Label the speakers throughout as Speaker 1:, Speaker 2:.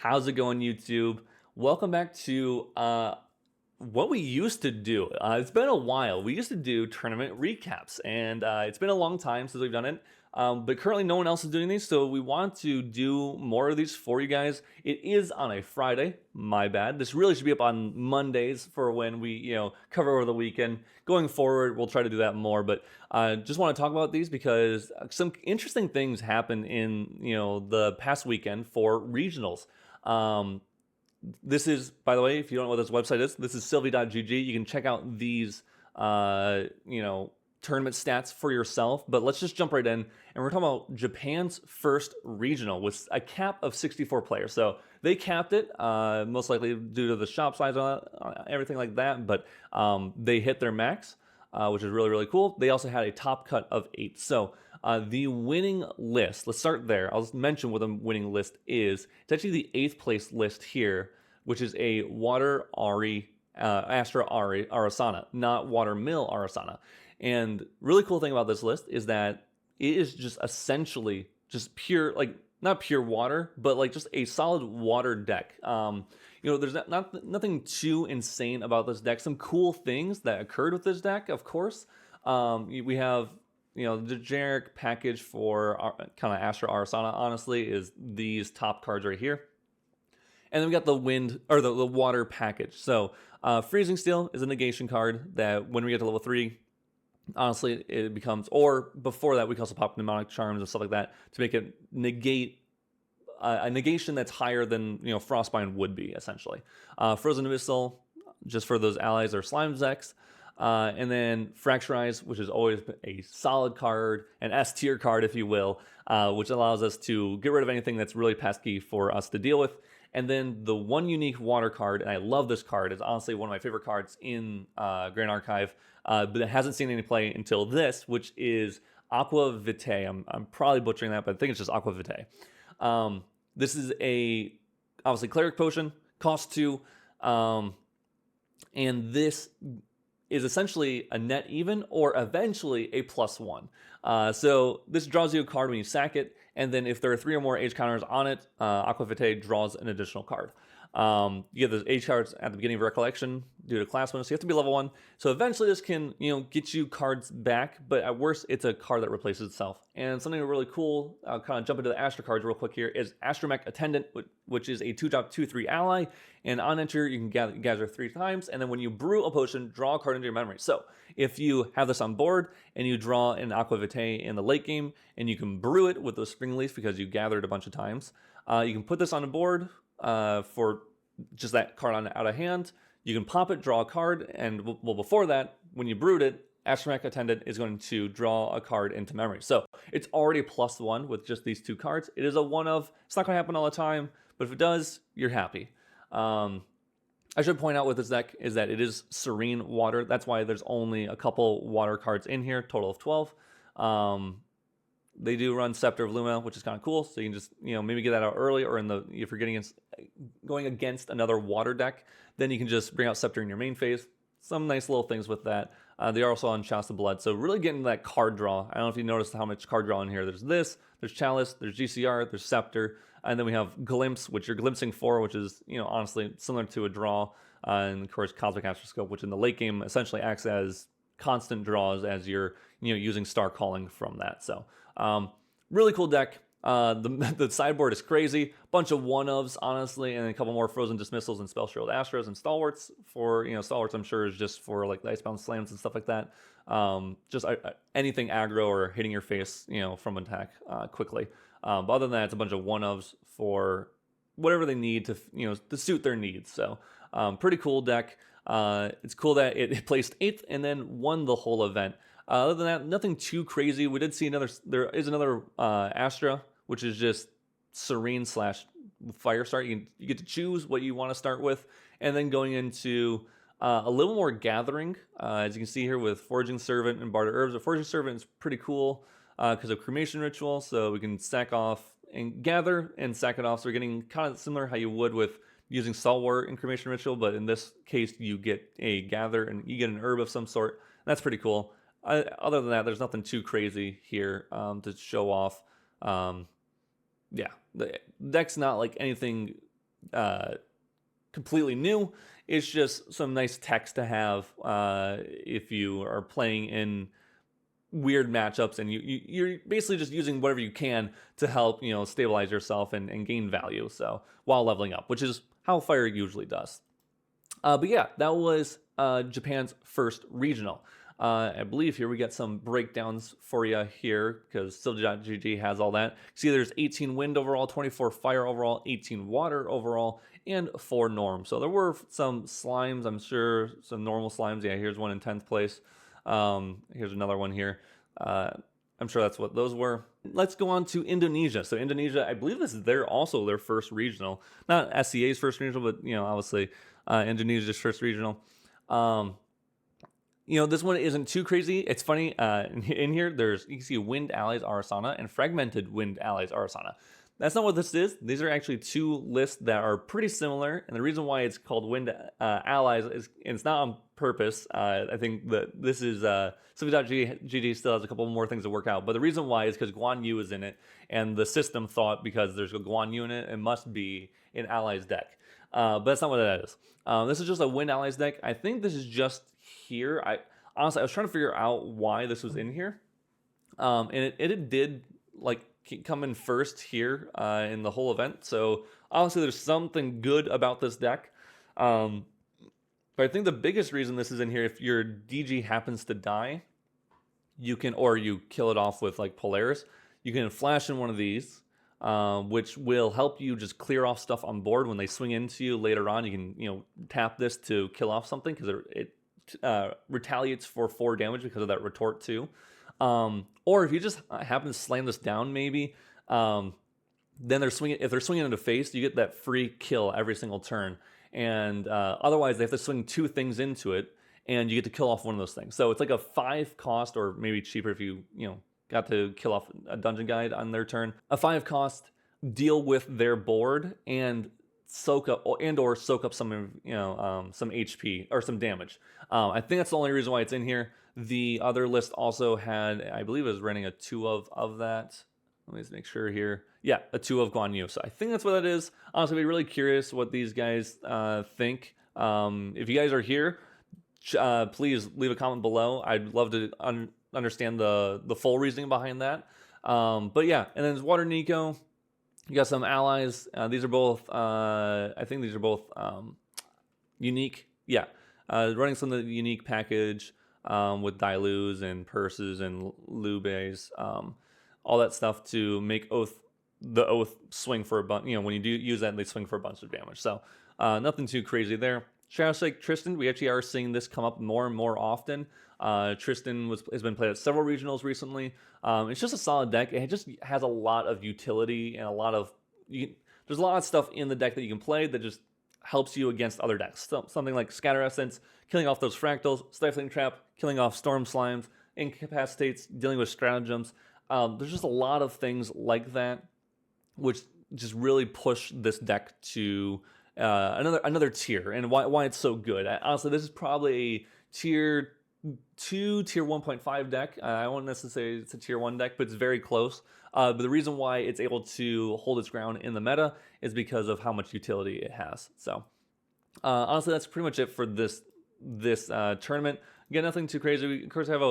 Speaker 1: How's it going, YouTube? Welcome back to what we used to do. It's been a while. We used to do tournament recaps, and it's been a long time since we've done it. But currently, no one else is doing these, so we want to do more of these for you guys. It is on a Friday. My bad. This really should be up on Mondays for when we, cover over the weekend. Going forward, we'll try to do that more. But just want to talk about these because some interesting things happened in the past weekend for regionals. This is, by the way, if you don't know what this website is, this is sylvie.gg. You can check out these, tournament stats for yourself. But let's just jump right in. And we're talking about Japan's first regional with a cap of 64 players. So they capped it, most likely due to the shop size and everything like that. But they hit their max, which is really, really cool. They also had a top cut of 8. So the winning list, let's start there. I'll just mention what the winning list is. It's actually the 8th place list here, which is a Water Ari, Astra Ari Arasana, not Water Mill Arasana. And really cool thing about this list is that it is just essentially just pure, like not pure water, but like just a solid water deck. There's nothing too insane about this deck. Some cool things that occurred with this deck, of course. We have the generic package for kind of Astra Arasana, honestly, is these top cards right here. And then we got the wind, or the water package. So Freezing Steel is a negation card that when we get to level 3, honestly, it becomes, or before that, we can also pop Mnemonic Charms and stuff like that to make it negate a negation that's higher than Frostbind would be, essentially. Frozen Missile, just for those allies or slime decks. And then Fracturize, which has always been a solid card, an S tier card, if you will, which allows us to get rid of anything that's really pesky for us to deal with. And then the one unique water card, and I love this card, is honestly one of my favorite cards in Grand Archive, but it hasn't seen any play until this, which is Aqua Vitae. I'm probably butchering that, but I think it's just Aqua Vitae. This is obviously Cleric Potion, cost 2, and this is essentially a net even or eventually a +1. So this draws you a card when you sack it, and then if there are 3 or more H counters on it, Aqua Vitae draws an additional card. You get those H cards at the beginning of Recollection due to class bonus, so you have to be level 1. So eventually this can, get you cards back, but at worst, it's a card that replaces itself. And something really cool, I'll kind of jump into the Astra cards real quick here, is Astromech Attendant, which is a 2-drop 2/3 ally, and on enter, you can gather 3 times, and then when you brew a potion, draw a card into your memory. So if you have this on board, and you draw an Aqua Vitae in the late game, and you can brew it with those Spring Leaf because you gathered a bunch of times, you can put this on the board, for just that card out of hand. You can pop it, draw a card, and before that, when you brewed it, Astromech Attendant is going to draw a card into memory. So it's already +1 with just these 2 cards. It is a one of. It's not going to happen all the time, but if it does, you're happy. I should point out with this deck is that it is Serene Water. That's why there's only a couple water cards in here, total of 12. They do run Scepter of Luma, which is kind of cool. So you can just, maybe get that out early, or if you're going against another water deck, then you can just bring out Scepter in your main phase. Some nice little things with that. They are also on Chalice of Blood. So really getting that card draw. I don't know if you noticed how much card draw in here. There's this, there's Chalice, there's GCR, there's Scepter, and then we have Glimpse, which you're glimpsing for, which is, honestly similar to a draw. And of course, Cosmic Astroscope, which in the late game essentially acts as constant draws as you're, using Star Calling from that. So really cool deck. The sideboard is crazy. Bunch of one-ofs, honestly, and a couple more Frozen Dismissals and Spell Shield Astros and Stalwarts. For, Stalwarts, I'm sure, is just for like the Icebound Slams and stuff like that. Just anything aggro or hitting your face, from attack quickly. But other than that, it's a bunch of one-ofs for whatever they need to, to suit their needs. So pretty cool deck. It's cool that it placed 8th and then won the whole event. Other than that, nothing too crazy. We did see there is another Astra, which is just Serene / Fire Start. You get to choose what you want to start with, and then going into a little more gathering, as you can see here with Foraging Servant and Barter Herbs. The Foraging Servant is pretty cool because of Cremation Ritual, so we can sack off and gather and sack it off. So we're getting kind of similar how you would with using Stalwart and Cremation Ritual, but in this case, you get a gather and you get an herb of some sort. That's pretty cool. Other than that, there's nothing too crazy here to show off. Yeah, the deck's not like anything completely new. It's just some nice text to have if you are playing in weird matchups, and you're basically just using whatever you can to help stabilize yourself and gain value. So while leveling up, which is how fire usually does. But yeah, that was Japan's first regional. I believe here we got some breakdowns for you here because Still.gg has all that. See, there's 18 wind overall, 24 fire overall, 18 water overall, and 4 norm. So there were some slimes, I'm sure, some normal slimes. Yeah, here's one in 10th place. Here's another one here. I'm sure that's what those were. Let's go on to Indonesia. So Indonesia, I believe this is also their first regional. Not SCA's first regional, but obviously Indonesia's first regional. This one isn't too crazy. It's funny. In here, you can see Wind Allies Arasana and Fragmented Wind Allies Arasana. That's not what this is. These are actually 2 lists that are pretty similar, and the reason why it's called Wind Allies is it's not on purpose. I think that this is Civi.gg still has a couple more things to work out, but the reason why is because Guan Yu is in it, and the system thought because there's a Guan Yu in it, it must be an Allies deck. But that's not what that is. This is just a Wind Allies deck. I think this is just here. Honestly, I was trying to figure out why this was in here, and it did come in first here in the whole event. So obviously there's something good about this deck. But I think the biggest reason this is in here, if your DG happens to die, you can, or you kill it off with Polaris, you can flash in one of these, which will help you just clear off stuff on board when they swing into you later on. You can tap this to kill off something because it retaliates for 4 damage because of that retort too. Or if you just happen to slam this down, maybe, then if they're swinging into face, you get that free kill every single turn. And otherwise, they have to swing 2 things into it, and you get to kill off one of those things. So it's like a 5 cost, or maybe cheaper if you got to kill off a dungeon guide on their turn. A 5 cost, deal with their board and soak up some some HP or some damage. I think that's the only reason why it's in here. The other list also had, I believe it was running a 2 of that. Let me just make sure here. Yeah, a 2 of Guan Yu. So I think that's what that is. Honestly, I'd be really curious what these guys think. If you guys are here, please leave a comment below. I'd love to understand the full reasoning behind that. But yeah, and then there's Water Nico. You got some allies. These are both, I think these are both unique. Yeah, running some of the unique package with Dilus and Purses and Lubes, all that stuff to make the Oath swing for a bunch. When you do use that, they swing for a bunch of damage. So nothing too crazy there. Shadowstrike Tristan, we actually are seeing this come up more and more often. Tristan has been played at several regionals recently. It's just a solid deck. It just has a lot of utility and there's a lot of stuff in the deck that you can play that just helps you against other decks. So, something like Scatter Essence, killing off those fractals, Stifling Trap, killing off Storm Slimes, Incapacitates, dealing with stratagems. There's just a lot of things like that, which just really push this deck to another tier, and why it's so good. Honestly, this is probably a tier 2, tier 1.5 deck. I won't necessarily say it's a tier 1 deck, but it's very close. But the reason why it's able to hold its ground in the meta is because of how much utility it has. So honestly, that's pretty much it for this tournament. Again, nothing too crazy. We, of course, have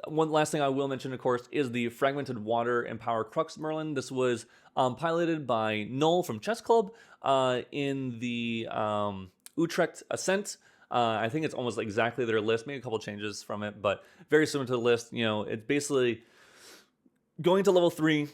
Speaker 1: one last thing I will mention, of course, is the Fragmented Water and Power Crux Merlin. This was piloted by Null from Chess Club in the Utrecht Ascent. I think it's almost exactly their list, maybe a couple changes from it, but very similar to the list. It's basically going to level 3,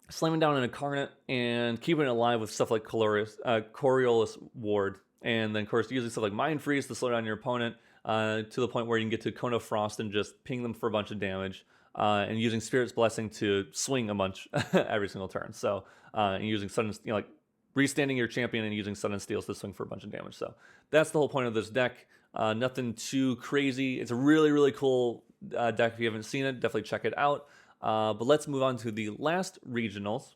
Speaker 1: slamming down an Incarnate, and keeping it alive with stuff like Coriolis Ward. And then, of course, using stuff like Mind Freeze to slow down your opponent to the point where you can get to Cone of Frost and just ping them for a bunch of damage. And using Spirit's Blessing to swing a bunch every single turn. So, and using sudden, restanding your champion and using Sudden Steals to swing for a bunch of damage. So that's the whole point of this deck. Nothing too crazy. It's a really, really cool deck. If you haven't seen it, definitely check it out. But let's move on to the last regionals.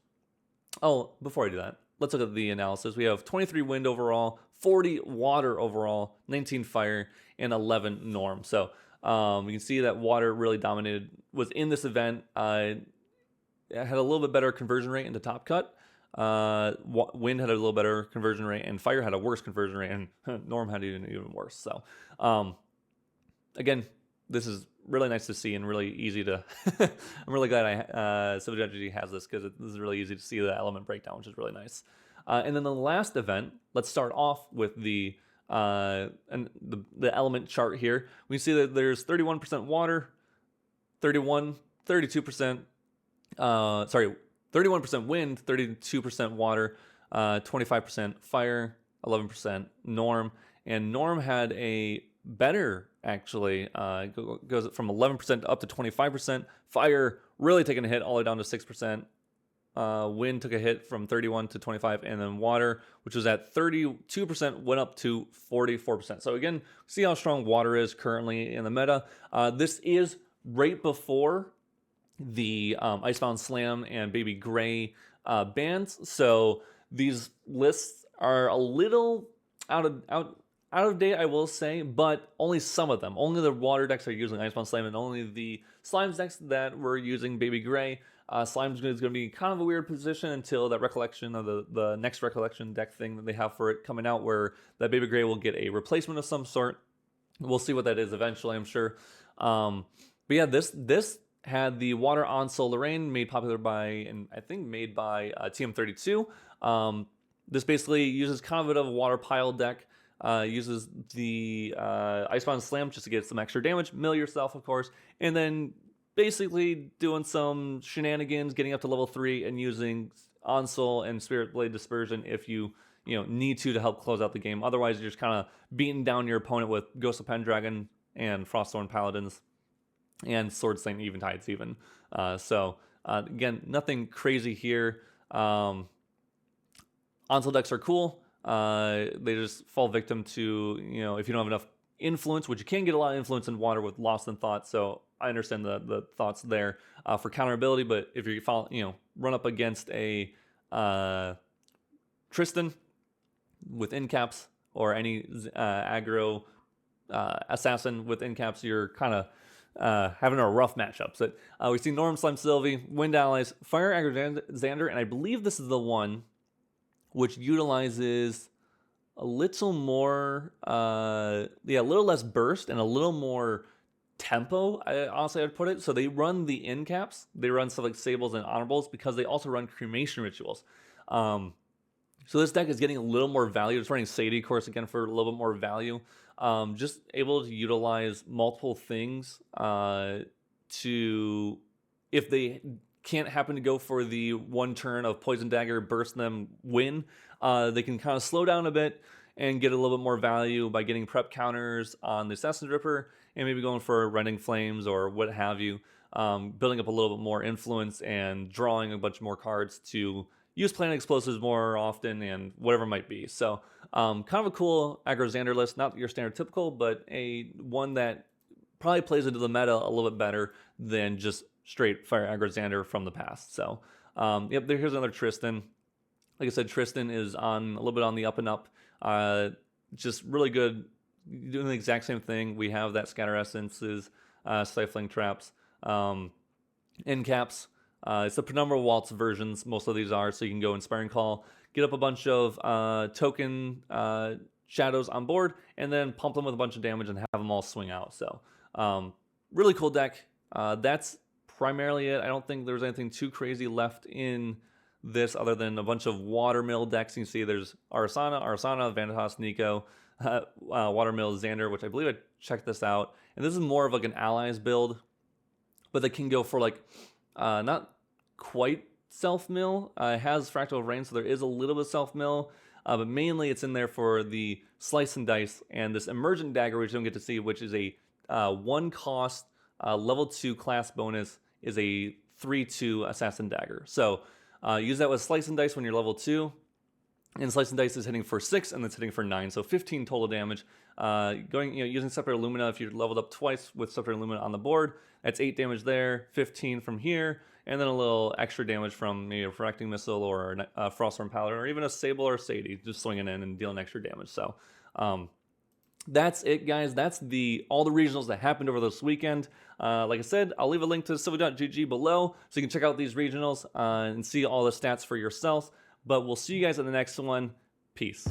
Speaker 1: Oh, before I do that, let's look at the analysis. We have 23 wind overall, 40 water overall, 19 fire, and 11 norm. So you can see that water really dominated, was in this event. It had a little bit better conversion rate into top cut. Wind had a little better conversion rate, and Fire had a worse conversion rate, and Norm had even worse. So, again, this is really nice to see and really easy to. I'm really glad TCG has this, because this is really easy to see the element breakdown, which is really nice. And then the last event, let's start off with the element chart here. We see that there's 31% water, 32%. 31% wind, 32% water, 25% fire, 11% Norm. And Norm had a better, actually, goes from 11% up to 25%. Fire really taking a hit all the way down to 6%. Wind took a hit from 31 to 25, and then water, which was at 32%, went up to 44%. So again, see how strong water is currently in the meta. This is right before the Icebound Slam and Baby Gray bans, so these lists are a little out of date, I will say, but only some of them. Only the water decks are using Icebound Slam, and only the Slimes decks that were using Baby Gray. Slimes is going to be kind of a weird position until that Recollection, or the next Recollection deck thing that they have for it coming out, where that Baby Gray will get a replacement of some sort. We'll see what that is eventually, I'm sure. But yeah, this had the Water Onsole Lorraine, made popular by, and I think made by TM32. This basically uses kind of a bit of a water pile deck. Uses the Icebound Slam just to get some extra damage, mill yourself, of course, and then basically doing some shenanigans, getting up to level 3, and using Onsole and Spirit Blade Dispersion if you need to help close out the game. Otherwise, you're just kind of beating down your opponent with Ghost of Pendragon and Frostthorn Paladins and Sword Slaying Eventides even. Again, nothing crazy here. Onsole decks are cool. They just fall victim to, if you don't have enough influence, which you can get a lot of influence in water with Lost in Thought, so I understand the thoughts there for counterability. But if you run up against a Tristan with incaps, or any aggro assassin with incaps, you're kind of having a rough matchup. So we see Norm, Slime Sylvie, Wind Allies, Fire Aggro Xander, and I believe this is the one which utilizes a little more, a little less burst and a little more tempo, honestly I'd put it. So they run the in caps, they run stuff like Sables and Honorables, because they also run Cremation Rituals. So this deck is getting a little more value. It's running Sadie, of course, again, for a little bit more value. Just able to utilize multiple things to, if they can't happen to go for the one turn of Poison Dagger, burst them, win, they can kind of slow down a bit and get a little bit more value by getting prep counters on the Assassin's Ripper, and maybe going for Rending Flames or what have you, building up a little bit more influence and drawing a bunch more cards to use Planet Explosives more often and whatever it might be. So kind of a cool aggro Xander list, not your standard typical, but one that probably plays into the meta a little bit better than just straight Fire aggro Xander from the past. So here's another Tristan. Like I said, Tristan is on a little bit on the up and up. Just really good, doing the exact same thing. We have that Scatter Essences, Stifling Traps, End Caps. It's the Penumbra Waltz versions, most of these are, so you can go Inspiring Call, get up a bunch of token shadows on board, and then pump them with a bunch of damage and have them all swing out. So really cool deck. That's primarily it. I don't think there's anything too crazy left in this other than a bunch of Watermill decks. You can see there's Arsana, Vanitas, Nico, Watermill, Xander, which I believe I checked this out. And this is more of like an allies build, but they can go for like not quite self-mill. It has Fractal Rain, so there is a little bit of self-mill, but mainly it's in there for the Slice and Dice and this Emergent Dagger, which you don't get to see, which is a 1-cost level 2 class bonus, is a 3/2 Assassin Dagger. So use that with Slice and Dice when you're level 2, and Slice and Dice is hitting for 6 and it's hitting for 9, so 15 total damage. Using Scepter Illumina, if you're leveled up twice with Scepter Illumina on the board, that's 8 damage there, 15 from here, and then a little extra damage from maybe a Refracting Missile or a Froststorm Paladin, or even a Sable or Sadie, just swinging in and dealing extra damage. So that's it, guys. That's all the regionals that happened over this weekend. Like I said, I'll leave a link to silver.gg below so you can check out these regionals and see all the stats for yourself. But we'll see you guys in the next one. Peace.